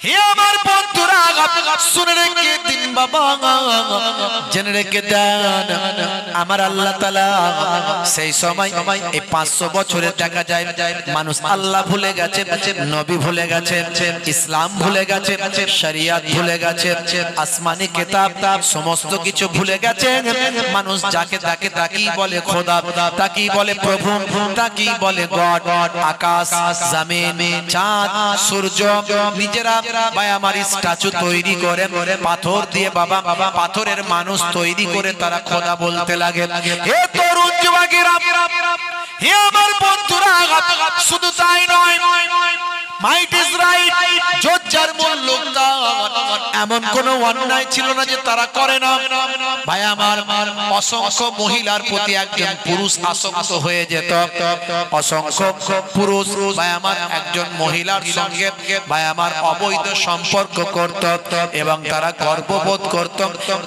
হে আমার বন্ধুরা শুনে রেখে দিন বাবা, জেনে রেখে দেন আমার আল্লাহ তাআলা সেই সময় এই 500 বছরে দেখা যায় মানুষ আল্লাহ ভুলে গেছে, নবী ভুলে গেছে, ইসলাম ভুলে গেছে, শরিয়ত ভুলে গেছে, আসমানি কিতাব সমস্ত কিছু ভুলে গেছে। মানুষ যাকে তাকে তাকেই বলে খোদা, তাকেই বলে প্রভু, তাকেই বলে গড। আকাশ, জমিন, চাঁদ, সূর্য নিজেরা ভাই আমার স্ট্যাচু তৈরি করে পাথর দিয়ে, বাবা পাথরের মানুষ তৈরি করে তারা খোদা বলতে লাগে। হে তরুণ যুবকেরা, হে আমার বন্ধুরা, শুধু তাই নয়, মাইট ইজ রাইট, জজ্জার মূল লোকটা এমন কোন অন্যায় ছিল না যে তারা করে না। ভাই আমার অসংখ্য মহিলার প্রতি একজন পুরুষ আসক্ত হয়ে যেত, অসংখ্য পুরুষ ভাই আমার একজন মহিলার সঙ্গে ভাই আমার অবৈধ সম্পর্ক করত এবং তারা গর্ববোধ করত।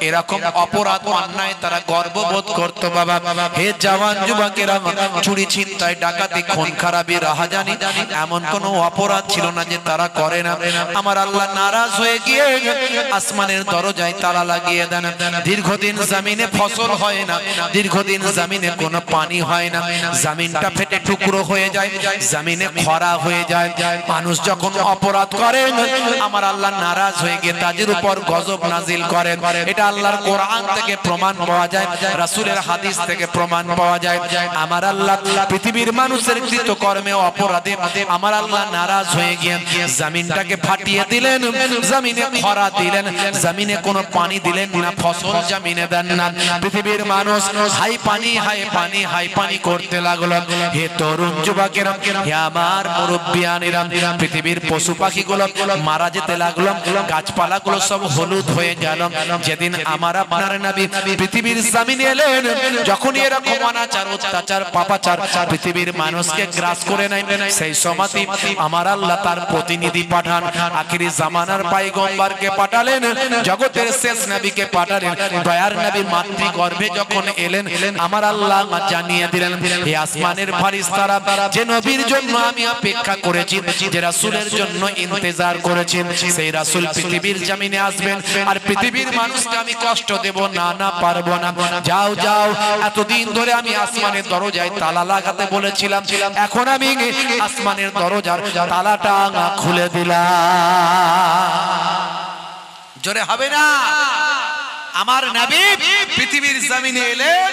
এরকম অপরাধ অন্যায় তারা গর্ববোধ করত। বাবা হে জওয়ান যুবকেরা, চুরি ছিনতাই ডাকাতি খুন খারাপি রাহাজানি এমন কোন অপরাধ ছিল না যে তারা করে না। আমার আল্লাহ নারাজ হয়ে গিয়ে আসমানের দরজায় তালা লাগিয়ে দেন। দীর্ঘদিন জমিনে ফসল হয় না, দীর্ঘদিন জমিনে কোনো পানি হয় না, জমিনটা ফেটে টুকরো হয়ে যায়, জমিনে খরা হয়ে যায়। মানুষ যখন অপরাধ করে আমার আল্লাহ নারাজ হয়ে গিয়ে তাদের উপর গজব নাজিল করেন। এটা আল্লাহর কোরআন থেকে প্রমাণ পাওয়া যায়, রাসূলের হাদিস থেকে প্রমাণ পাওয়া যায়। আমার আল্লাহ পৃথিবীর মানুষের কৃতকর্মে অপরাধে আমার আল্লাহ নারাজ হয়ে গিয়ে জমিনটাকে ফাটিয়ে দিলেন, জমিনে খরা দিলেন, জমিনে কোনো পানি দিলেন না, ফসল জমিনে দেন না। পৃথিবীর মানুষ হাই পানি হাই পানি হাই পানি করতে লাগলো। হে তরুণ যুবকেরা, হে আমার মুরব্বিয়ানেরা, পৃথিবীর পশু পাখিগুলো মারা যেতে লাগলো, গাছপালাগুলো সব হলুদ হয়ে গেল। যেদিন আমার আপনার নবী পৃথিবীর জমিনে এলেন, যখন এরকম অনাচার অত্যাচার পাপাচার পৃথিবীর মানুষকে গ্রাস করে নেয়, সেই সময় আমার আল্লাহ তার প্রতিনিধি পাঠান, আখিরি জামানার পয়গম্বরকে পাঠালেন, জগতের শেষ নবীকে পাঠালেন। দয়ার নবী মাতৃগর্ভে যখন এলেন, আমার আল্লাহ জানিয়ে দিলেন, হে আসমানের ফেরেশতারা, যে নবীর জন্য আমি অপেক্ষা করেছি, যে রাসূলের জন্য ইন্তজার করেছি, সেই রাসূল পৃথিবীর জমিনে আসবেন। আর পৃথিবীর মানুষকে আমি কষ্ট দেব না, না পারবো না। যাও যাও, এতদিন ধরে আমি আসমানের দরজায় তালা লাগাতে বলেছিলাম, এখন আমি আসমানের দরজার তালাটা খুলে দিলাম। জোরে হবে না? আমার নবী পৃথিবীর জমিনে এলেন,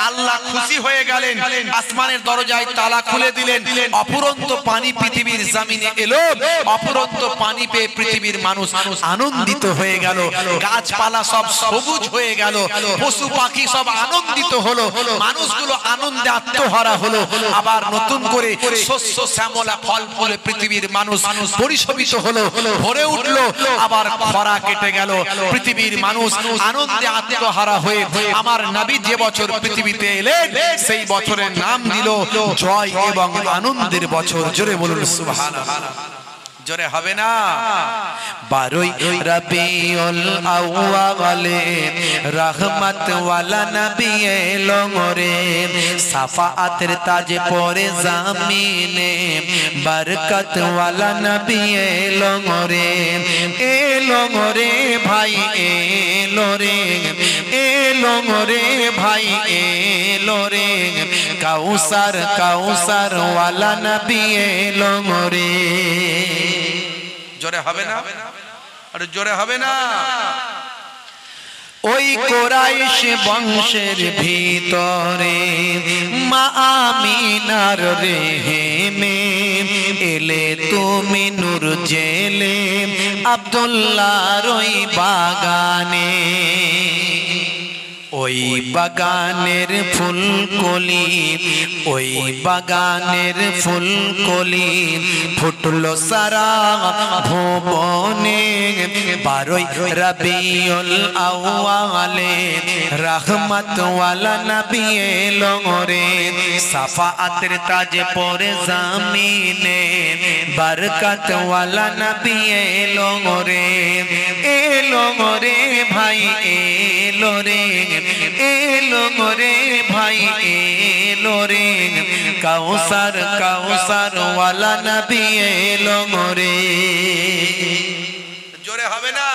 আল্লাহ খুশি হয়ে গেলেন, আসমানের দরজায় তালা খুলে দিলেন। অপুরন্ত পানি পৃথিবীর জমিনে এলো, অপুরন্ত পানি পেয়ে পৃথিবীর মানুষ আনন্দিত হয়ে গেল, গাছপালা সব সবুজ হয়ে গেল, পশু পাখি সব আনন্দিত হলো, মানুষগুলো আনন্দে আত্মহারা হলো। আবার নতুন করে শস্য শ্যামলা ফল ফুলে পৃথিবীর মানুষ পরিশোভিত হলো, ভরে উঠলো। আবার খরা কেটে গেল, পৃথিবীর মানুষ আনন্দে আত্মহারা হয়ে আমার নবী যে বছর পৃথিবীতে এলেন, সেই বছরের নাম দিল জয় এবং আনন্দের বছর। জোরে বলুন সুবহানাল্লাহ। জোরে হবে না? 12 রবিউল আউয়ালে রহমত ওয়ালা নবী এলো রে, সাফাআতের তাজ পরে জামিনে বরকত ওয়ালা নবী এলো রে, এলো রে ভাই এলো রে, এলো রে ভাই এলো রে, কাউসার কাউসার ওয়ালা নবী এলো রে। জোরে হবে না? আরে জোরে হবে না? ওই কুরাইশ বংশের ভিতরে মা আমিনার রেহেমে এলে তুমি নূর জেলে আব্দুল্লাহর ওই বাগানে, ওই বাগানের ফুলকলি, ওই বাগানের ফুলকলি ফুটলো সারা ভুবনে। 12 রবিউল আউয়ালে রহমত ওয়ালা নবী এলো রে, সাফাআতের তাজ পরে জামিনে বরকত ওয়ালা নবী এলো রে, এলো রে ভাই এলো রে, এলো রে ভাই এলো রে, কাউসার কাউসার ওয়ালা নবী এলো রে। হবে না,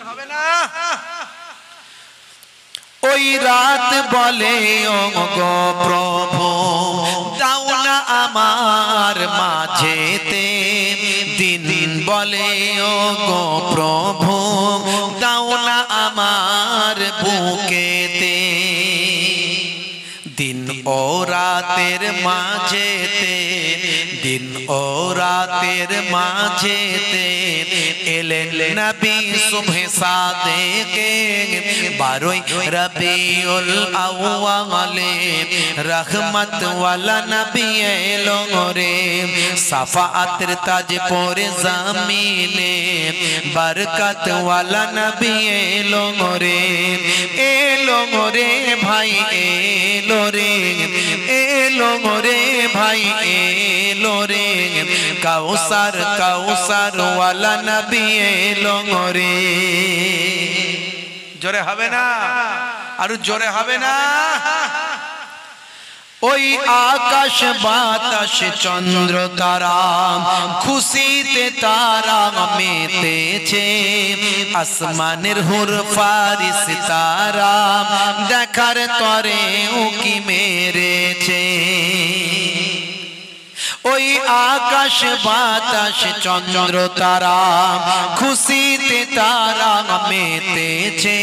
হবে না। ওই রাত বলে ও গো প্রভু দাও না আমার মাঝেতে, দিন বলে ও গো প্রভু দাও না আমার বুকেতে, দিন ও রাতের মাঝেতে, দিন ও রাতের মাঝেতে এলেন নবী সুবহে সাদেকে, 12 রবিউল আউয়ালে রহমত ওয়ালা নবী এলো রে, সাফাআতের তাজ পরে জামিনে বরকত ওয়ালা নবী এলো রে, এলো রে ভাই এলো রে, এলো রে ভাই এলো রে, কাউসার কাউসার ওয়ালা নবী এলো রে। জোরে হবে না, আর জোরে হবে না। ওই আকাশ বাতাস চন্দ্র তারা খুশিতে তারা মেতেছে, আসমানের হুর ফারিস তারা দেখার তরে উকি মেরেছে। ওই আকাশ বাতাস চন্দ্র তারা খুশিতে তারা মেতেছে,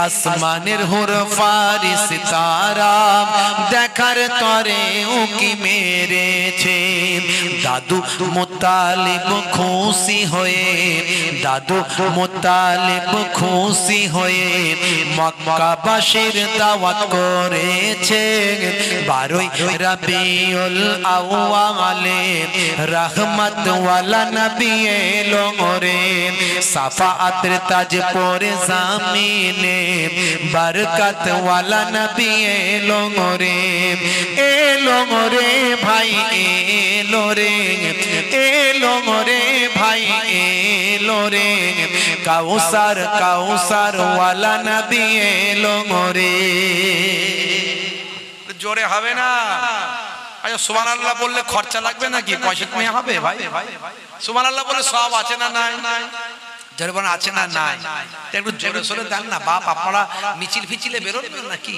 আসমানের হুর ফারিস তারা দেখার তরে উকি মেরেছে। দাদু মুতালিব খুশি হয়ে, দাদু মুতালিব খুশি হয়ে মক্কাবাসীর দাওয়াত করেছে, 12 রবিউল আউয়ালে রহমত ওয়ালা নবী এলো রে, সাফাআতের তাজ পরে জামিনে বরকত ওয়ালা নবী এলো রে, এলো রে ভাই এলো রে, এলো রে ভাই এলো রে, কাউসার কাউসার ওয়ালা নবী এলো রে। জোরে হবে না? আচ্ছা সুবহানাল্লাহ বললে খরচা লাগবে নাকি? পয়সা কমে হবে ভাই? সুবহানাল্লাহ বলে সব আছে না নাই? জোরে বলেন আছে না নাই? একটু জোরে সোরে দেন না বাপ, আপনারা মিছিল ফিছিলে বেরোবেন নাকি?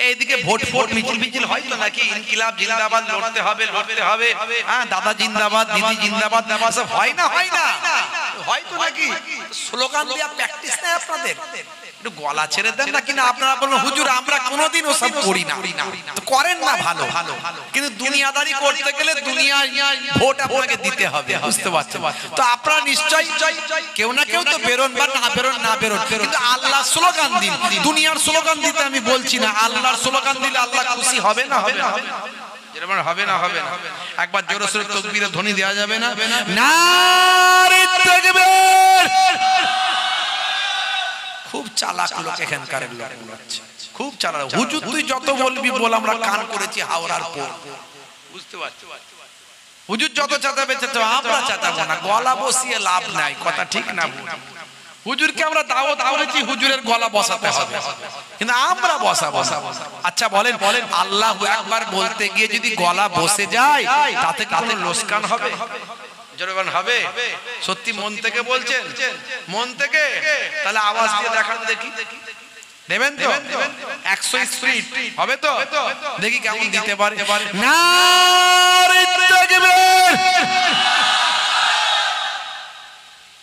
এইদিকে ভোট ফোট মিছিল ফিছিল হয় তো নাকি? ইনকিলাব জিন্দাবাদ, লড়তে হবে লড়তে হবে, হ্যাঁ দাদা জিন্দাবাদ দিদি জিন্দাবাদ সব হয় না? হয় না, হয় তো নাকি? স্লোগান দিয়ে প্র্যাকটিস নেই আপনাদের? একটু গলা ছেড়ে দেন না। কিনা আপনারা বলুন হুজুর আমরা কোনোদিন ওসব করি না, তো করেন না ভালো, কিন্তু দুনিয়াদারি করতে গেলে দুনিয়ায় ভোট আপনাকে দিতে হবে, বুঝতে পারছেন? তো আপনারা নিশ্চয়ই কেউ না কেউ তো বেরোন বা না বেরোন, না বেরোন, কিন্তু আল্লাহর স্লোগান দিন। দুনিয়ার স্লোগান দিতে আমি বলছি না, আল্লাহর স্লোগান দিলে আল্লাহ খুশি হবে না? হবে না? হবে না? হবে না? একবার জোরে সোরে তাকবীরের ধ্বনি দেওয়া যাবে না? নারে তাকবীর! খুব চালাক লোক এখানকার লোক, খুব চালাক। হুজুর তুই যত বলবি বল, আমরা কান করেছি হাওড়ার পর, বুঝতে পারছি? হুজুর যত চাতাবে চাতাবে, আমরা চাতাবো না, গলা বসিয়ে লাভ নাই, কথা ঠিক না? হুজুরকে আমরা দাওয়াত করেছি, হুজুরের গলা বসাতে হবে, কিন্তু আমরা বসাবো। আচ্ছা বলেন, আল্লাহু আকবার বলতে গিয়ে যদি গলা বসে যায় তাতে কোনো লোকসান হবে? জোরে হবে? সত্যি মন থেকে বলছেন? মন থেকে? তাহলে আওয়াজ দিয়ে দেখান দেখি, দেবেন তো? 100 স্পিড হবে তো? দেখি কেমন দিতে পারে। নারে তাকবীর!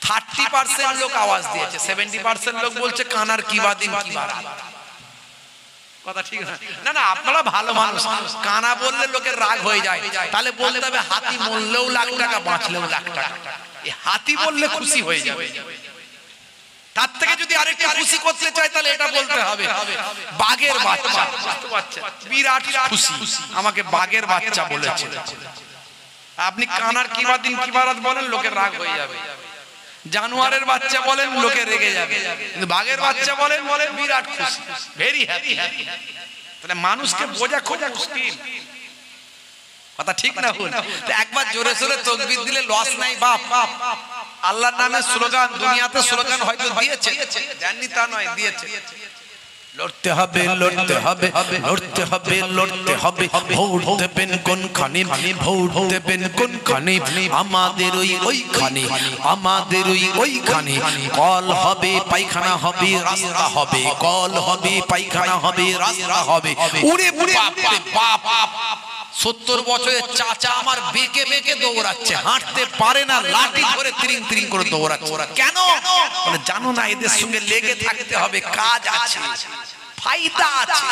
30% লোক আওয়াজ দিয়েছে, 70% লোক বলছে কানার কিবা দিন কিবা রাত। কথা ঠিক না? না না, আপনারা ভালো মানুষ, কানা বললে লোকের রাগ হয়ে যায়, তাহলে বলতে হবে হাতি মরলেও লাখ টাকা, বাঁচলেও লাখ টাকা। এই হাতি বললে খুশি হয়ে যাবে। তার থেকে যদি আরেকটা খুশি করতে চায় তাহলে এটা বলতে হবে বাঘের বাচ্চা, বিরাট খুশি, আমাকে বাঘের বাচ্চা বলেছে। আপনি কানার কিবা দিন কিবা রাত বলেন, লোকের রাগ হয়ে যাবে। জানোয়ারের বাচ্চা বলেন, লোকে রেগে যাবে, কিন্তু বাঘের বাচ্চা বলেন বিরাট খুশি, ভেরি হ্যাপি। তাহলে মানুষকে বোঝা খোঁজা মুশকিল, কথা ঠিক না? ভুল? তো একবার জোরে সোরে তাকবীর দিলে লস নাই বাপ। আল্লাহর নামে স্লোগান, দুনিয়াতে স্লোগান হয়তো দিয়েছে, জানি তা নয়, দিয়েছে। লড়তে হবে লড়তে হবে লড়তে হবে লড়তে হবে ভোট দেবেন কোনখানে ভোট দেবেন কোনখানে আমাদের ওইখানে আমাদের ওইখানে কল হবে পায়খানা হবে রাস্তা হবে কল হবে পায়খানা হবে রাস্তা হবে উড়ে বাপ রে বাপ 70 বছরের চাচা আমার বেঁকে বেঁকে দৌড়াচ্ছে হাঁটতে পারে না লাঠি ধরে তিরিং তিরিং করে দৌড়াচ্ছে কেন বলে জানো না এদের সঙ্গে লেগে থাকতে হবে কাজ আছে ফায়দা আছে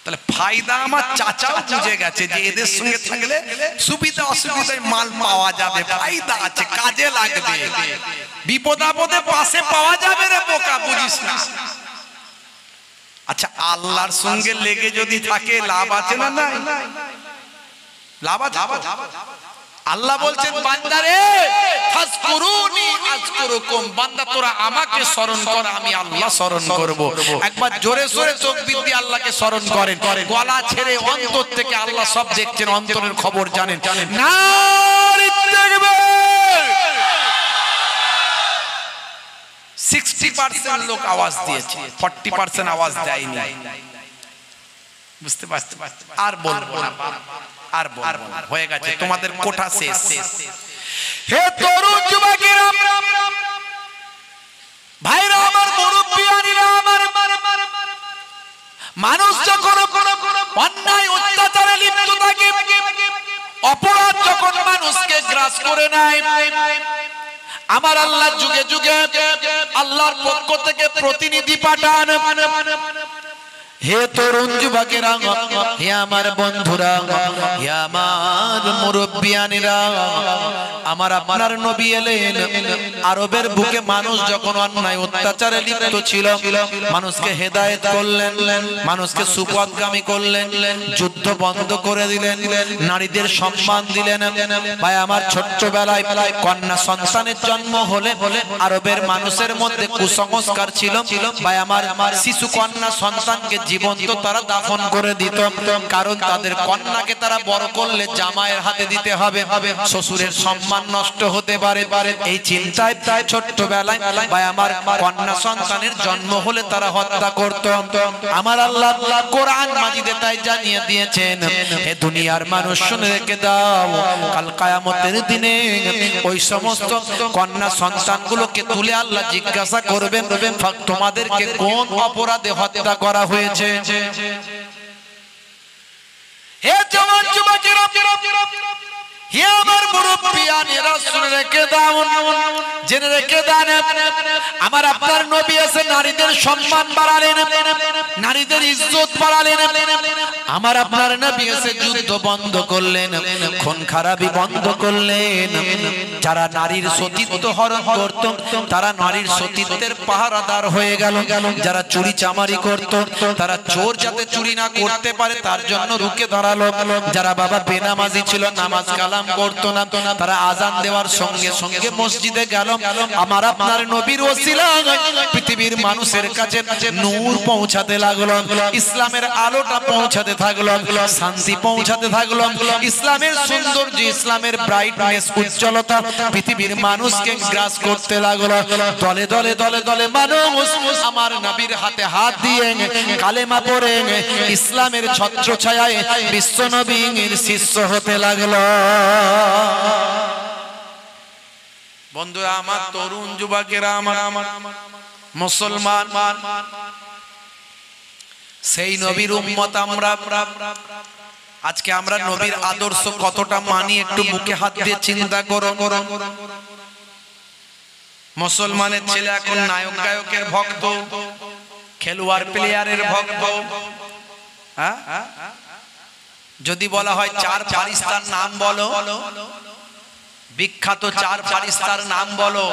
তাহলে ফায়দা আমার চাচাও বুঝে গেছে যে এদের সঙ্গে থাকলে সুবিধা অসুবিধায় মাল পাওয়া যাবে ফায়দা আছে কাজে লাগবে বিপদ আপদে পাশে পাওয়া যাবে রে বোকা বুঝিস না আচ্ছা আল্লাহর সঙ্গে লেগে যদি থাকে লাভ আছে না নাই লাভ আছে আল্লাহ বলছেন বান্দারে ফাজকুরুনি আযকুরুকুম বান্দা তোরা আমাকে স্মরণ কর আমি আল্লাহ স্মরণ করব একবার জোরে জোরে তাকবীর দিয়ে আল্লাহকে স্মরণ করেন গলা ছেড়ে অন্তর থেকে আল্লাহ সব দেখছেন অন্তরের খবর জানেন নারে তাকবীর 60% লোক আওয়াজ দিয়েছে 40% আওয়াজ দেয়নি বুঝতে পারছেন আর বলবো না আর বলবো না হয়ে গেছে তোমাদের কোঠা শেষ হে তরুণ যুবকেরা ভাইরা আমার মুরব্বিয়ানিরা আমার মানুষ যখন অন্যায় অত্যাচারে লিপ্ত থাকে অপরাধ যখন মানুষকে গ্রাস করে নেয় আমার আল্লাহ যুগে যুগে আল্লাহর পক্ষ থেকে প্রতিনিধি পাঠান হে তরুণ যুবকেরা হে আমার বন্ধুরা হে আমার মুরব্বিয়ানিরা আমার আপনার নবী এলেন আরবের বুকে মানুষ যখন অন্যায় অত্যাচারে লিপ্ত ছিল মানুষকে হেদায়েত করলেন মানুষকে সুপথগামী করলেন যুদ্ধ বন্ধ করে দিলেন নারীদের সম্মান দিলেন ভাই আমার ছোট্টবেলায় কন্যা সন্তানের জন্ম হলে আরবের মানুষের মধ্যে কুসংস্কার ছিল ভাই আমার শিশু কন্যা সন্তানকে জীবন্ত তারা দাফন করে দিত কারণ তাদের কন্যাকে তারা বড় করলে জামাইয়ের হাতে দিতে হবে শ্বশুরের সম্মান নষ্ট হতে পারে এই চিন্তায় ছোট্টবেলায় ভাই আমার কন্যা সন্তানের জন্ম হলে তারা হত্যা করত আমার আল্লাহ কোরআন মাজিদে তাই জানিয়ে দিয়েছেন হে দুনিয়ার মানুষ শুনে রেখে দাও কাল কিয়ামতের দিনে ওই সমস্ত কন্যা সন্তানগুলোকে তুলে আল্লাহ জিজ্ঞাসা করবেন তোমাদেরকে কোন অপরাধে হত্যা করা হয়েছে হে জওয়ান যুবকেরা হে আমার মুরব্বিয়ানেরা শুনে রেখে দাও জেনে রেখে দেন আমার আপনার নবী এসে নারীদের সম্মান বাড়ালেন নারীদের ইজ্জত বাড়ালেন আমার আপনার নবী এসে যুদ্ধ বন্ধ করলেন খুন খারাপি বন্ধ করলেন যারা নারীর সতীত্ব হরণ করত তারা নারীর সতীত্বের পাহারাদার হয়ে গেল যারা চুরি চামারি করত তারা চোর যাতে চুরি না করতে পারে তার জন্য রুখে দাঁড়ালো যারা বাবা বেনামাজি ছিল নামাজ কালাম করতো না তারা আজান দেওয়ার সঙ্গে সঙ্গে মসজিদে গেল আমার আপনার নবীর ওসিলায় পৃথিবীর মানুষের কাছে নূর পৌঁছাতে লাগলো ইসলামের আলোটা পৌঁছাতে থাকলো শান্তি পৌঁছাতে থাকলো ইসলামের সৌন্দর্য ইসলামের ব্রাইটনেস উজ্জ্বলতা পৃথিবীর মানুষকে গ্রাস করতে লাগলো দলে দলে দলে দলে মানুষ আমার নবীর হাতে হাত দিয়ে কালেমা পড়ে ইসলামের ছত্রছায়ায় বিশ্ব নবীর শিষ্য হতে লাগলো বন্ধুরা আমার তরুণ যুবকেরা আমার মুসলমান সেই নবীর উম্মত আমরা আজকে আমরা নবীর আদর্শ কতটা মানি একটু মুখে হাত দিয়ে চিন্তা করো মুসলমানের ছেলে এখন নায়ক গায়কের ভক্ত খেলোয়াড় প্লেয়ারের ভক্ত হ্যাঁ যদি বলা হয় চার ফারিস্তার নাম বলো বিখ্যাত চার ফারিস্তার নাম বলো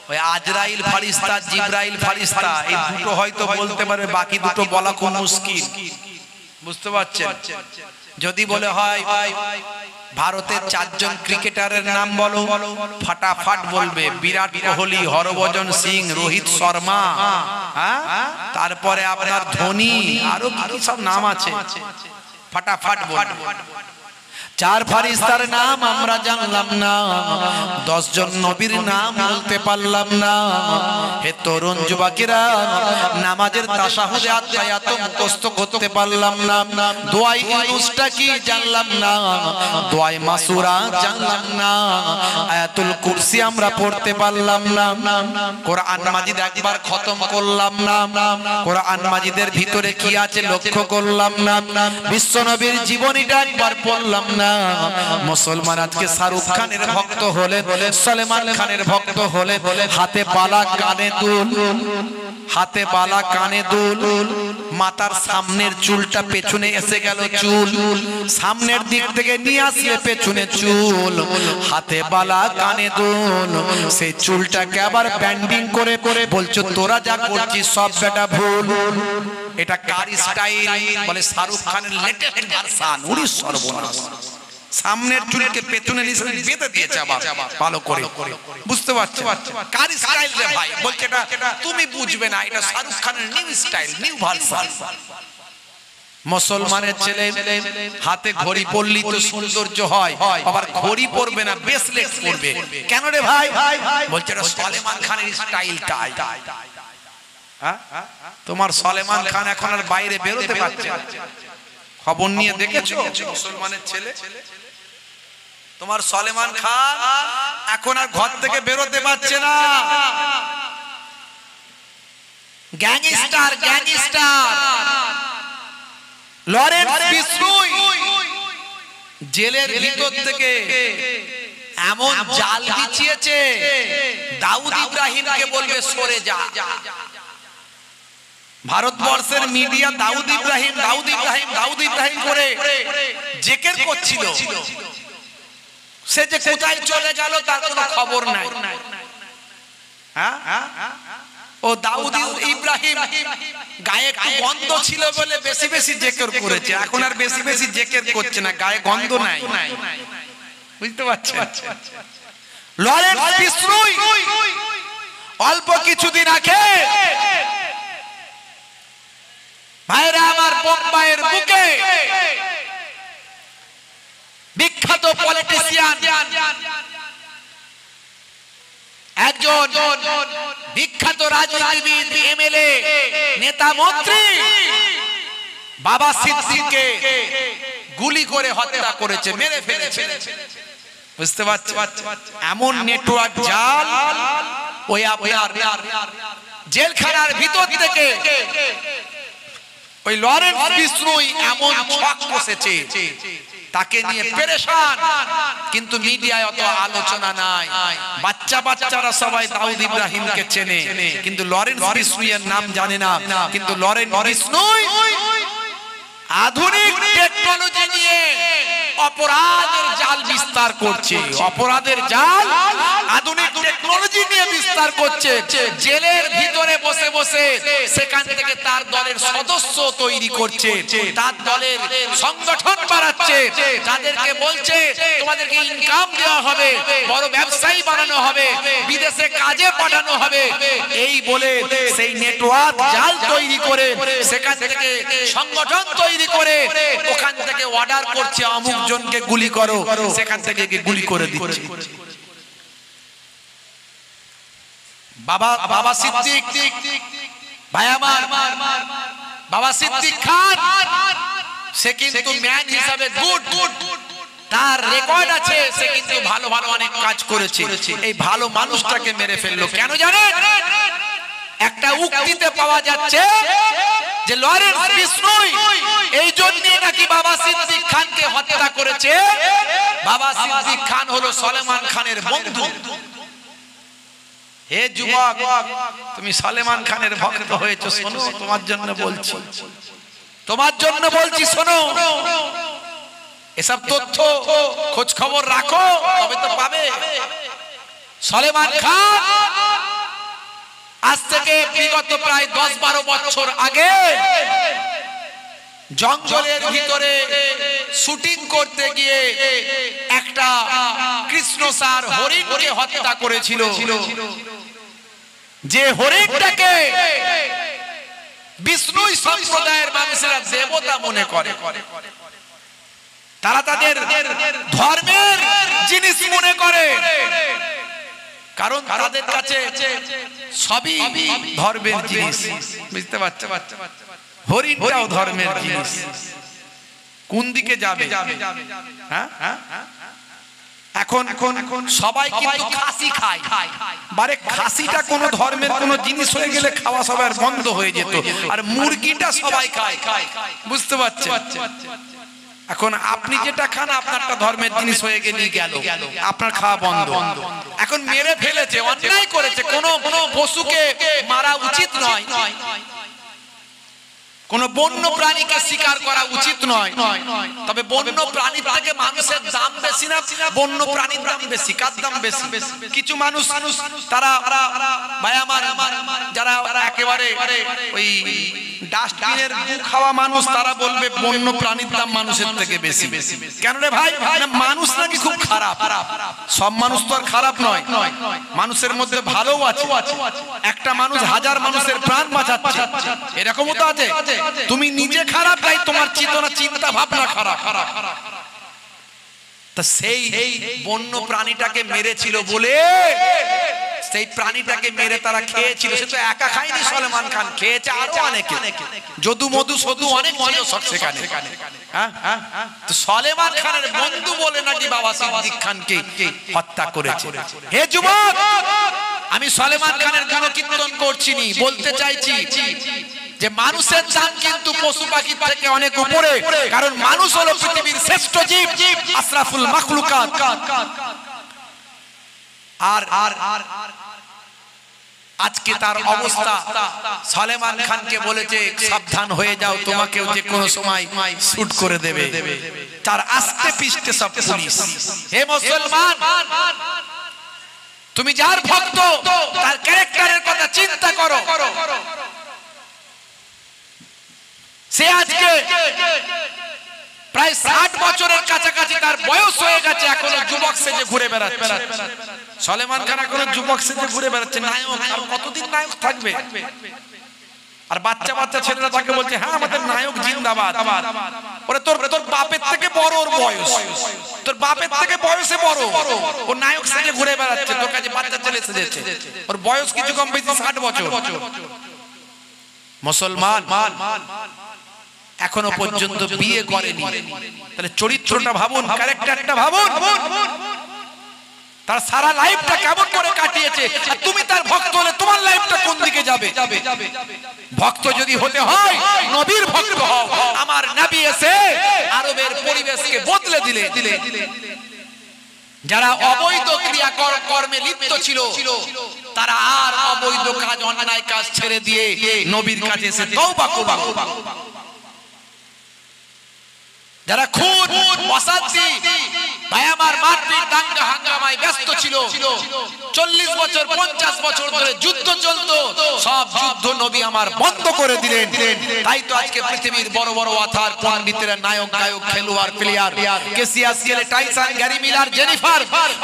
ওই আজরাইল ফারিস্তা জিবরাইল ফারিস্তা এই দুটো হয়তো বলতে পারে বাকি দুটো বলা খুব মুশকিল বুঝতে পারছেন যদি বলে হয় ভারতের চারজন ক্রিকেটারের নাম বলো ফাটাফাট বলবে বিরাট কোহলি হরভজন সিং রোহিত শর্মা তারপরে আপনার ধোনি আরো কি সব নাম আছে ফাটাফাট বলবে চার ফারিস্তার নাম আমরা জানলাম না, 10 জন নবীর নাম বলতে পারলাম না। হে তরুণ যুবকেরা, নামাজের তাশাহুদে আত্তাহিয়াত মুখস্থ করতে পারলাম না, দোয়াই ইউনুসটা কি জানলাম না, দোয়াই মাসুরা জানলাম না, আয়াতুল কুরসি আমরা পড়তে পারলাম না, কোরআন মাজিদ একবার খতম করলাম না, কোরআন মাজিদের ভিতরে কি আছে লক্ষ্য করলাম না, বিশ্ব নবীর জীবনীটা একবার পড়লাম না। মুসলমান আজকে শাহরুখ খানের ভক্ত হলে, সলমান খানের ভক্ত হলে, হাতে বালা কানে দুল, হাতে বালা কানে দুল, মাথার সামনের চুলটা পেছনে এসে গেল চুল, সামনের দিক থেকে নিয়ে আসলে পেছনে চুল, হাতে বালা কানে দুল, সেই চুলটাকে আবার ব্যান্ডিং করে করে বলছো তোরা যা করছিস সব বেটা ভুল। এটা কার স্টাইল? বলে শাহরুখ খানের লেটেস্ট ভার্সন। উনি সর্বনাশ, সামনের চুলকে পেছনে নিচে বেঁধে দিয়েছে আবার ভালো করে, বুঝতে পারছো কার স্টাইল রে ভাই? বলছে এটা তুমি বুঝবে না, এটা শাহরুখ খানের নিউ স্টাইল, নিউ ভার্সন। মুসলমানের ছেলে হাতে ঘড়ি পরলেই তো সৌন্দর্য হয়, আবার ঘড়ি পরবে না ব্রেসলেট পরবে কেন রে ভাই? বলছে এটা সলমান খানের স্টাইলটা। তোমার সলমান খান এখন আর বাইরে বেরোতে পারছে না, খবর নিয়ে দেখেছো? মুসলমানের ছেলে তোমার সলমান খান এখন আর ঘর থেকে বেরোতে পারছে না। গ্যাংস্টার গ্যাংস্টার লরেন্স বিষ্ণুই জেলের ভিতর থেকে এমন জাল বিছিয়েছে, দাউদ ইব্রাহিমকে বলবে সরে যা। ভারতবর্ষের মিডিয়া দাউদ ইব্রাহিম দাউদ ইব্রাহিম দাউদ ইব্রাহিম করে জিকির করছিল, সে যে কোথায় চলে গেল তার কোনো খবর নাই। ও দাউদ ইব্রাহিম গায়ে একটু গন্ধ ছিল বলে বেশি বেশি জিকির করেছে, এখন আর বেশি বেশি জিকির করছে না, গায়ে গন্ধ নাই। বুঝতে পারছেন? লরেন্স বিষ্ণুই অল্প কিছুদিন আগে ভাইরা আমার বোম্বাইয়ের বুকে বিখ্যাত পলিটিশিয়ান একজন বিখ্যাত রাজনীতিবিদ, এমএলএ, নেতা, মন্ত্রী বাবা সিদ্দিককে গুলি করে হত্যা করেছে, মেরে ফেলেছে। বুঝতে পারছেন? এমন নেটওয়ার্ক জাল ওই আপনার জেলখানার ভিতর থেকে ওই লরেন্স বিষ্ণুই এমন ছক কষেছে, তাকে নিয়ে পেরেশান, কিন্তু মিডিয়ায় অত আলোচনা নাই। বাচ্চা বাচ্চারা সবাই দাউদ ইব্রাহিমকে চেনে, কিন্তু লরেন্স বিষ্ণুইয়ের নাম জানে না। কিন্তু লরেন্স বিষ্ণুই আধুনিক টেকনোলজি নিয়ে অপরাধের জাল বিস্তার করছে, অপরাধের জাল আধুনিক টেকনোলজি নিয়ে বিস্তার করছে। জেলের ভিতরে বসে বসে সেখান থেকে তার দলের সদস্য তৈরি করছে, তার দলের সংগঠন বাড়াচ্ছে, তাদেরকে বলছে তোমাদেরকে ইনকাম দেওয়া হবে, বড় ব্যবসায়ী বানানো হবে, বিদেশে কাজে পাঠানো হবে, এই বলে সেই নেটওয়ার্ক জাল তৈরি করে সেখান থেকে সংগঠন তৈরি করে ওখান থেকে অর্ডার করছে অমুক জনকে গুলি করো, সেখান থেকে গুলি করে দিচ্ছে। বাবা সিদ্দিক ভাই আমার, বাবা সিদ্দিক খান সে কিন্তু ম্যান হিসাবে গুড, তার রেকর্ড আছে, সে কিন্তু ভালো ভালো অনেক কাজ করেছে। এই ভালো মানুষটাকে মেরে ফেললো কেন জানেন? একটা উক্তিতে পাওয়া যাচ্ছে যে লরেন্স বিষ্ণুই এই জন্য নাকি বাবা সিদ্দিক খানকে হত্যা করেছে। বাবা সিদ্দিক খান হলো সলমান খানের বন্ধু। হে যুবক, তুমি সলমান খানের ভক্ত হয়েছো, শোনো তোমার জন্য বলছি, তোমার জন্য বলছি, শোনো এসব তথ্য খোঁজ খবর রাখো, তবে তো পাবে। সলমান খান আজ থেকে বিগত প্রায় 10-12 বছর আগে জঙ্গলের ভিতরে শুটিং করতে গিয়ে একটা কৃষ্ণসার হরিণকে হত্যা করেছিল, যে হরিণটাকে বিষ্ণু সম্প্রদায়ের মানুষেরা দেবতা মনে করে। তারা তাদের ধর্মের জিনিস মনে করে, কারণ তাদের কাছে সবই ধর্মের জিনিস। বুঝতে পারছো? হরিণটাও ধর্মের জিনিস। কোন দিকে যাবে? এখন সবাই কিন্তু খাসি খায়, বারে খাসিটা কোন ধর্মের কোন জিনিস হয়ে গেলে খাওয়া সবার বন্ধ হয়ে যেত, আর মুরগিটা সবাই খায়। বুঝতে পারছেন? এখন আপনি যেটা খান আপনারটা ধর্মের জিনিস হয়ে গেলেই গেল, আপনার খাওয়া বন্ধ। এখন মেরে ফেলেছে, অন্যায় করেছে। কোন পশুকে মারা উচিত নয়, কোন বন্য প্রাণীকে শিকার করা উচিত নয়। তবে বন্য প্রাণীর থেকে মানুষের দাম বেশি না বন্য প্রাণীর দাম বেশি? কার দাম বেশি? কিছু মানুষ তারা ভাই আমার যারা একেবারে ওই ডাস্টবিনের গু খাওয়া মানুষ, তারা বলবে বন্য প্রাণীর দাম মানুষের থেকে বেশি। কেন রে ভাই? মানুষ নাকি খুব খারাপ। সব মানুষ তো আর খারাপ নয়, মানুষের মধ্যে ভালোও আছে। একটা মানুষ হাজার মানুষের প্রাণ বাঁচাচ্ছে, এরকমও তো আছে। তুমি নিজে খারাপ, তাই তোমার চিন্তা ভাবনা খারাপ। তা সেই বন্য প্রাণীটাকে মেরেছিল বলে, সেই প্রাণীটাকে মেরে তারা খেয়েছিল। সে তো একা খায়নি, সলমান খান খেয়েছে, আরো অনেকে, যদু মধু সদু অনেক ছিল সেখানে। তো সলমান খানের বন্ধু বলে নাকি বাবা সিদ্দিক খানকে হত্যা করেছে। হে যুবক, আমি সলমান খানের গান কীর্তন করছি নি, বলতে চাইছি যে মানুষের দাম কিন্তু পশু পাখির থেকে অনেক উপরে, কারণ মানুষ হলো পৃথিবীর শ্রেষ্ঠ জীব, আশরাফুল মাখলুকাত। আর আজকে তার অবস্থা, সলমান খানকে বলেছে সাবধান হয়ে যাও, তোমাকেও যে কোনো সময় শুট করে দেবে। তার আস্তে পিষ্টে সব পুলিশ। হে মুসলমান, তুমি যার ভক্ত তার ক্যারেক্টারের কথা চিন্তা করো। সে আজকে প্রায় 60 বছরের কাছাকাছি তার বয়স হয়ে গেছে, এখনো যুবক সেজে ঘুরে বেড়াচ্ছে। সলমান খান এখনো যুবক সেজে ঘুরে বেড়াচ্ছে, নায়ক। আর কতদিন নায়ক থাকবে? আর বাচ্চা বাচ্চা ছেলেরা তাকে বলছে হ্যাঁ আমাদের নায়ক জিন্দাবাদ। ওরে তোর বাপের থেকে বড় ওর বয়স, তোর বাপের থেকে বয়সে বড়, ও নায়ক সেজে ঘুরে বেড়াচ্ছে, তোর কাছে বাচ্চা ছেলে সেজেছে। ওর বয়স কিছু কম বেশি 60 বছর। মুসলমান এখনো পর্যন্ত বিয়ে করেনি, তাহলে চরিত্রটা ভাবুন, ক্যারেক্টারটা ভাবুন, তার সারা লাইফটা কেমন করে কাটিয়েছে। আর তুমি তার ভক্ত হলে তোমার লাইফটা কোন দিকে যাবে? ভক্ত যদি হতে হয়, নবীর ভক্ত হও। আমার নবী এসে আরবের পরিবেশকে বদলে দিলে। যারা অবৈধ ক্রিয়া কর্মে লিপ্ত ছিল, তারা আর অবৈধ কাজ, অন্যায় কাজ ছেড়ে দিয়ে নবীর কাছে এসে তওবা করল। যারা খুন, অশান্তি, ভাই আমার মারপিট, দাঙ্গা হাঙ্গামায় ব্যস্ত ছিল, 40 বছর 50 বছর ধরে যুদ্ধ চলতো, সব যুদ্ধ নবী আমার বন্ধ করে দিলেন। তাই তো আজকে পৃথিবীর বড় বড় অথার পণ্ডিতেরা, নায়ক গায়ক, খেলোয়াড়, player, Cassius Clay, Tyson, Gary Miller, Jennifer,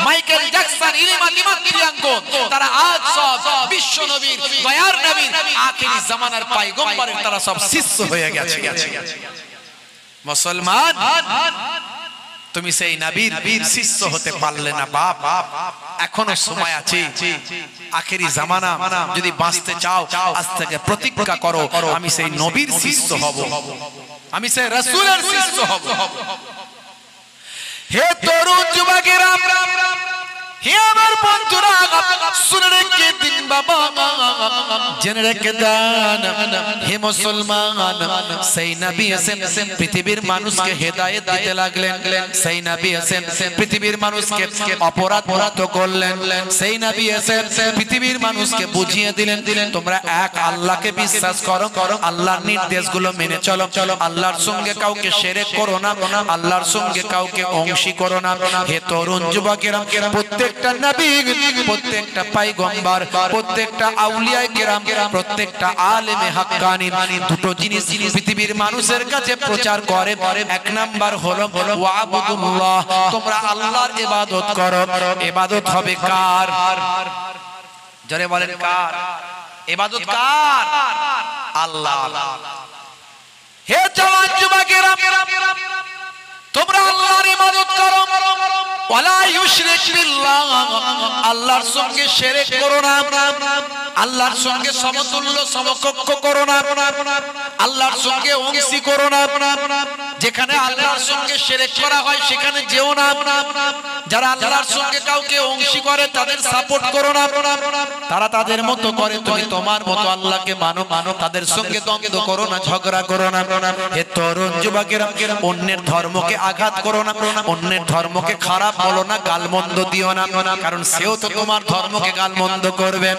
Michael Jackson, ইলিমা প্রিয়াঙ্ক, তারা আজ সব বিশ্ব নবীর, দয়ার নবীর, আখিরি জামানার পয়গম্বরের তারা সব শিষ্য হয়ে গেছে। মুসলমান, তুমি সেই নবীর শিষ্য হতে পারলে না বাপ। এখনো সময় আছে, আখেরি জামানা যদি বাঁচতে চাও, আজ থেকে প্রতিজ্ঞা করো আমি সেই নবীর শিষ্য হব, আমি সেই রাসূলের শিষ্য হব। হে তরুণ যুবকেরা, হে আমার বন্ধুরা, শুনে রেখে দিন বাবা, জেনে রেখে দেন হে মুসলমান, সেই নবী এসেন পৃথিবীর মানুষকে হেদায়েত দিতে লাগলেন। সেই নবী এসেন পৃথিবীর মানুষকে অপরাধ মুক্ত করলেন। সেই নবী এসেন পৃথিবীর মানুষকে বুঝিয়ে দিলেন তোমরা এক আল্লাহকে বিশ্বাস করো, আল্লাহর নির্দেশগুলো মেনে চলো, আল্লাহর সঙ্গে কাউকে শিরক করো না, আল্লাহর সঙ্গে কাউকে অংশী করো না। হে তরুণ যুবকেরা, প্রত্যেকটা নবী, প্রত্যেকটা পয়গম্বর, প্রত্যেকটা আউলিয়ায়ে কেরাম, প্রত্যেকটা আলেমে হাক্কানি দুটো জিনিস পৃথিবীর মানুষের কাছে প্রচার করে। এক নাম্বার হলো ওয়াবুদুল্লাহ, তোমরা আল্লাহর ইবাদত করো। ইবাদত হবে কার? জোরে বলেন কার? ইবাদত কার? আল্লাহ। হে জওয়ান যুবকেরা, তোমরা আল্লাহর ইবাদত করো, ওয়ালা ইউশরিক বিল্লাহ, আল্লাহর সঙ্গে শিরক করো না, আল্লাহর সঙ্গে সমতুল্য সমকক্ষ করো না, আল্লাহর সঙ্গে অংশী করো না। যেখানে আল্লাহর সঙ্গে শিরক করা হয় সেখানে যেও না। যারা আল্লাহর সঙ্গে কাউকে অংশী করে তাদের সাপোর্ট করো না, তারা তাদের মতো করে, তুমি তোমার মতো আল্লাহকে মানো। তাদের সঙ্গে দ্বন্দ্ব করো না, ঝগড়া করো না। হে তরুণ যুবকেরা, অন্যের ধর্মকে আঘাত করো না, অন্যের ধর্মকে খারাপ বলো না, গালমন্দ দিও না, কারণ সেও তো তোমার ধর্মকে গালমন্দ করবে।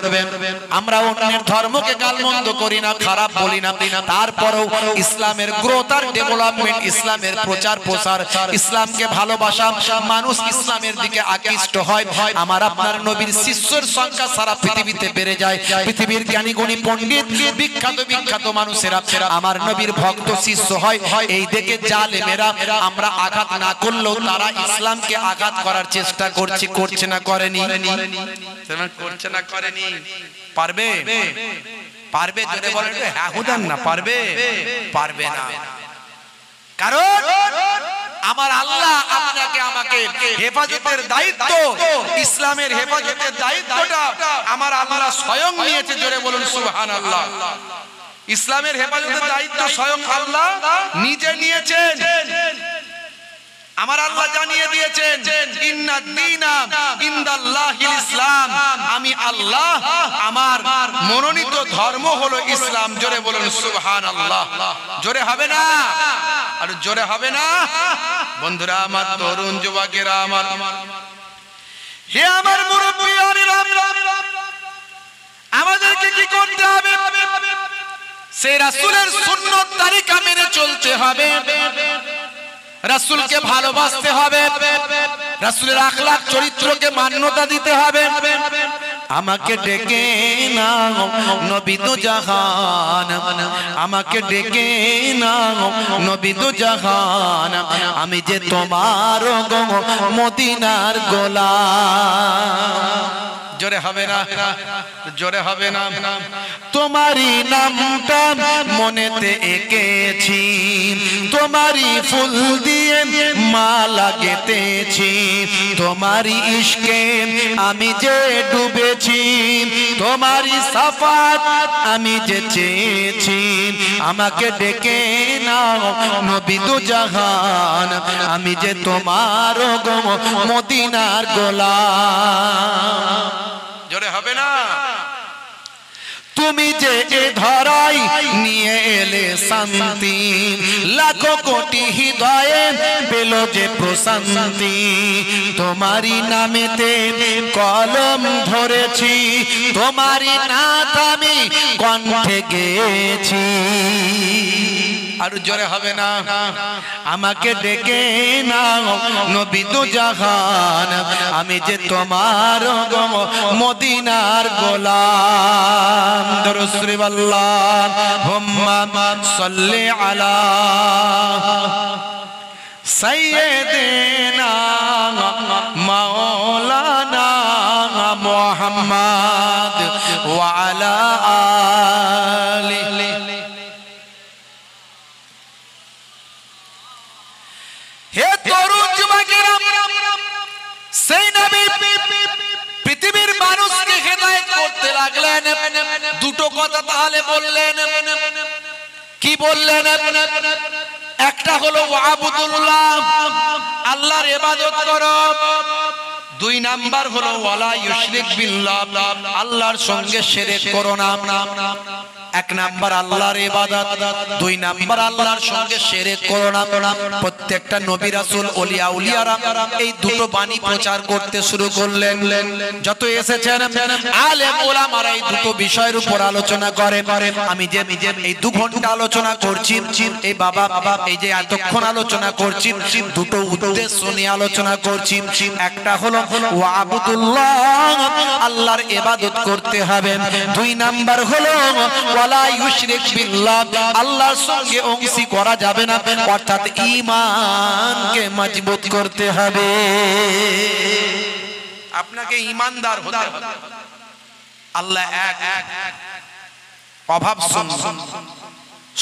আমরা অন্যের ধর্মকে গালমন্দ করি না, খারাপ বলি না, তারপরেও ইসলামের গ্রোথ আর ডেভেলপমেন্ট, ইসলামের প্রচার প্রসার, ইসলামকে ভালোবাসা, মানুষ ইসলামের দিকে আকৃষ্ট হয়। আমার আপনার নবীর শিষ্যর সংখ্যা সারা পৃথিবীতে বেড়ে যায়। পৃথিবীর জ্ঞানী গুণী পণ্ডিত, বিখ্যাত বিখ্যাত মানুষেরা আমার নবীর ভক্ত শিষ্য হয়। এই দেখে জালেমেরা আমরা আঘাত না করলেও তারা ইসলামকে আঘাত করার চেষ্টা করছে, করছে না করেনি? করছে না করেনি? পারবে? পারবে? জোরে বলেন হ্যাঁ হুদান না, পারবে? পারবে না। কারণ আমার আল্লাহ আপনাকে আমাকে হেফাজতের দায়িত্ব, ইসলামের হেফাজতের দায়িত্বটা আমার আল্লাহ স্বয়ং নিয়েছে। জোরে বলুন সুবহানাল্লাহ। ইসলামের হেফাজতের দায়িত্ব স্বয়ং আল্লাহ নিজে নিয়েছেন। আমার আল্লাহ জানিয়ে দিয়েছেন, ইন্নাদ দীনা ইনদাল্লাহিল ইসলাম, আমি আল্লাহ, আমার মনোনীত ধর্ম হলো ইসলাম। জোরে বলুন সুবহানাল্লাহ। জোরে হবে না? আর জোরে হবে না? বন্ধুরা আমার, তরুণ যুবকেরা আমার, হে আমার মুরব্বিয়ানেরা, আমাদেরকে কি করতে হবে? সেই রাসূলের সুন্নাত তরিকা মেনে চলতে হবে, রাসূলকে ভালোবাসতে হবে, রাসূলের আখলাক চরিত্রকে মান্যতা দিতে হবে। আমাকে ডেকে নাও নবী দু জাহান, আমাকে ডেকে নাও নবী দু জাহান, আমি যে তোমার গো মদিনার গোলাম। জোরে হবে না? জোরে হবে না? তোমারই নামটা মনেতে এঁকেছি, তোমারই ফুল দিয়ে মালা গেঁথেছি, তোমারই ইশকে আমি যে ডুবেছি, তোমারই সাফাত আমি যে চেয়েছি। আমাকে ডেকে নাও নবী দু জাহান, আমি যে তোমার গো মদিনার গোলাম। জোরে হবে না? তুমি যে এ ধরাই নিয়ে এলে শান্তি, লাখো কোটি হৃদয়ে পেল যে প্রশান্তি। তোমারই নামেতে কলম ধরেছি, তোমারই নাত আমি কণ্ঠে গেয়েছি। আর জোরে হবে না? আমাকে ডেকে নাও নবী দু জাহান, আমি যে তোমার গো মদিনার গোলাম। দরুদ শরীফ আল্লাহুম্মা সাল্লি আলা সাইয়্যিদিনা মাওলানা মুহাম্মদ ওয়া আলা আলিহি। হে তরুণ যুবকেরা, সেই নবী পৃথিবীর মানুষকে হেদায়েত করতে লাগলেন। দুটো কথা তাহলে বললেন। কি বললেন? একটা হলো ওয়াবুদুল্লাহ, আল্লাহর ইবাদত করো। দুই নাম্বার হলো ওয়ালা ইউশরিক বিল্লাহ, আল্লাহর সঙ্গে শিরক করো না। এক নাম্বার আল্লাহর ইবাদত, দুই নাম্বার আল্লাহর সঙ্গে শিরক করো না। প্রত্যেকটা নবী রাসূল ওলিয়া উলিয়ারা এই দুটো বাণী প্রচার করতে শুরু করলেন। যত এসেছেন আলেম ওলামারা এই দুটো বিষয়ের উপর আলোচনা করে। আমি যে এই 2 ঘন্টা আলোচনা করছি, এই বাবা এই যে এতক্ষণ আলোচনা করছি, দুটো উদ্দেশ্য নিয়ে আলোচনা করছি। একটা হলো ওয়াবুদুল্লাহ, আল্লাহর ইবাদত করতে হবে। দুই নাম্বার হলো ওয়ালা ইউশরিক বিল্লাহ, আল্লাহর সঙ্গে অংশী করা যাবে না, অর্থাৎ ঈমানকে মজবুত করতে হবে। আপনাকে ঈমানদার হতে হবে। আল্লাহ এক, অভাব শূন্য,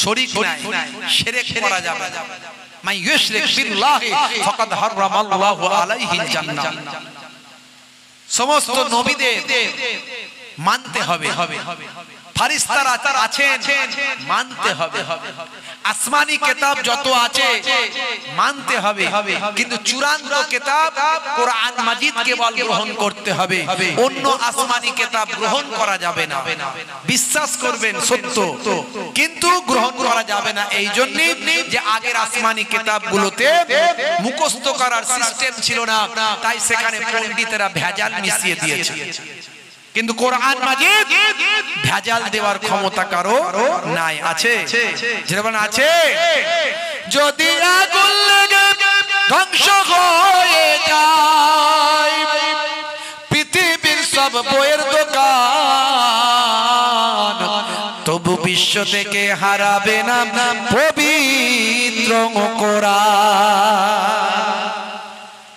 শরীক নাই, শিরক করা যাবে না। মান ইউশরিক বিল্লাহি ফাকাদ হারামাল্লাহু আলাইহিল জান্নাহ। সমস্ত নবীদের মানতে হবে, ফারিস্তারা আছেন মানতে হবে, আসমানি কিতাব যত আছে মানতে হবে, কিন্তু চূড়ান্ত কিতাব কোরআন মাজিদ কেবল গ্রহণ করতে হবে, অন্য আসমানি কিতাব গ্রহণ করা যাবে না। বিশ্বাস করবেন সত্য, কিন্তু গ্রহণ করা যাবে না। এই জন্য যে আগের আসমানি কিতাবগুলোতে মুখস্থ করার সিস্টেম ছিল না, তাই সেখানে পণ্ডিতেরা ভেজাল মিশিয়ে দিয়েছে। কিন্তু কোরআন মাজিদ ভেজাল দেওয়ার ক্ষমতা কারো নাই। আছে যেমন আছে, যদি আগুন লেগে ধ্বংস হয়ে যায় পৃথিবীর সব বইয়ের দোকান, তবু বিশ্ব থেকে হারাবে না পবিত্র কোরআন।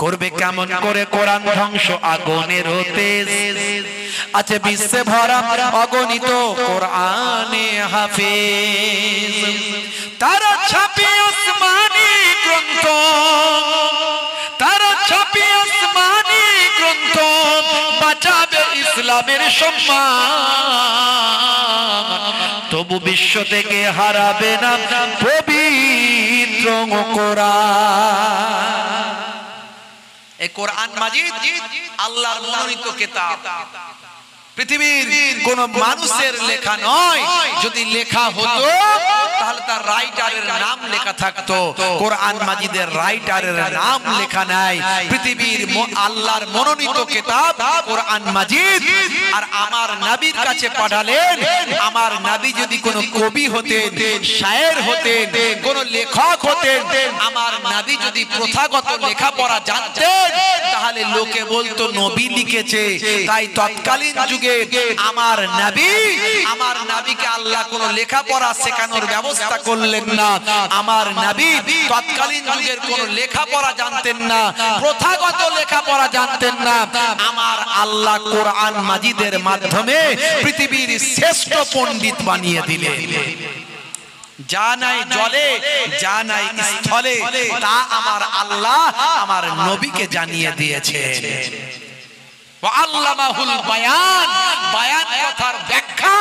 করবে কেমন করে কোরআন ধ্বংস? আগুনের হতে আছে বিশ্বে ভরা অগণিত কোরআনে হাফেজ, তারা ছাপে আসমানি গ্রন্থ, তারা ছাপে আসমানি গ্রন্থ, বাঁচাবে ইসলামের সম্মান, তবু বিশ্ব থেকে হারাবে না পবিত্র কোরআন। এই কোরআন মাজিদ আল্লাহর মনোনীত কিতাব, পৃথিবীর কোন মানুষের লেখা নয়। যদি লেখা হতো তাহলে তার রাইটারের নাম লেখা থাকতো। কোরআন মাজিদের রাইটারের নাম লেখা নাই। পৃথিবীর আল্লাহর মনোনীত কিতাব কোরআন মাজিদ। আর আমার নবীর কাছে পাঠালেন, আমার নবী যদি কোনো কবি হতেন, শায়ের হতেন, কোন লেখক হতেন, আমার নবী যদি প্রথাগত লেখাপড়া জানতেন, তাহলে লোকে বলতো নবী লিখেছে। তাই তৎকালীন যুগে আমার নবীকে আল্লাহ কোন লেখাপড়া শেখানোর ব্যবস্থা করলেন না। আমার নবী তৎকালীন যুগের কোন লেখাপড়া জানতেন না, প্রথাগত লেখাপড়া জানতেন না। আমার আল্লাহ কোরআন মাজিদের মাধ্যমে পৃথিবীর শ্রেষ্ঠ পণ্ডিত বানিয়ে দিলেন। যা নাই জলে, যা নাই স্থলে, তা আমার আল্লাহ আমার নবীকে জানিয়ে দিয়েছেন। আল্লামাহুল বায়ান, বায়ান কথার ব্যাখ্যা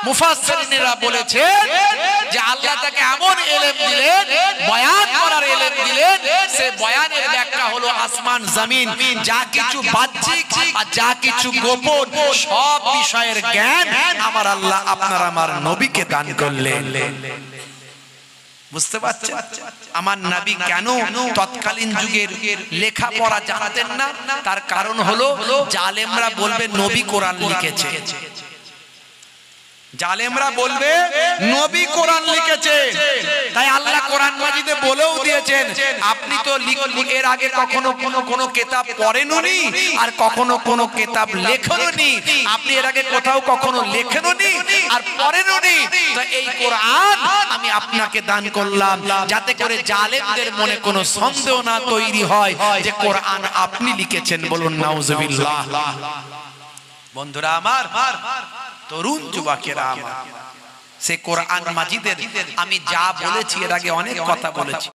মুফাসসিরিনেরা বলেছেন যে আল্লাহ তাকে এমন ইলম দিলেন, বয়ান করার ইলম দিলেন, সে বয়ানের ব্যাখ্যা হলো আসমান জমিন, যা কিছু বাহ্যিক আর যা কিছু গোপন সব বিষয়ের জ্ঞান আমার আল্লাহ আপনার আমার নবীকে দান করলেন। বুঝতে পারছেন আমার নবী কেন তৎকালীন যুগের লেখাপড়া জানতেন না? তার কারণ হলো জালেমরা বলবে নবী কোরআন লিখেছে, জালেমরা বলবে নবী কোরআন লিখেছে। তাই আল্লাহ কোরআন মাজিদে বলেও দিয়েছেন, আপনি তো এর আগে কখনো কোনো কিতাব পড়েননি আর কখনো কোনো কিতাব লেখেননি, আপনি এর আগে কোথাও কখনো লেখেননি আর পড়েননি। তো এই কোরআন আমি আপনাকে দান করলাম, যাতে করে জালেমদের মনে কোনো সন্দেহ না তৈরি হয় যে কোরআন আপনি লিখেছেন। বলুন নাউজুবিল্লাহ। বন্ধুরা আমার, তরুণ যুবকেরা আমার, সে কোরআন মাজিদের আমি যা বলেছি এর আগে অনেক কথা বলেছি।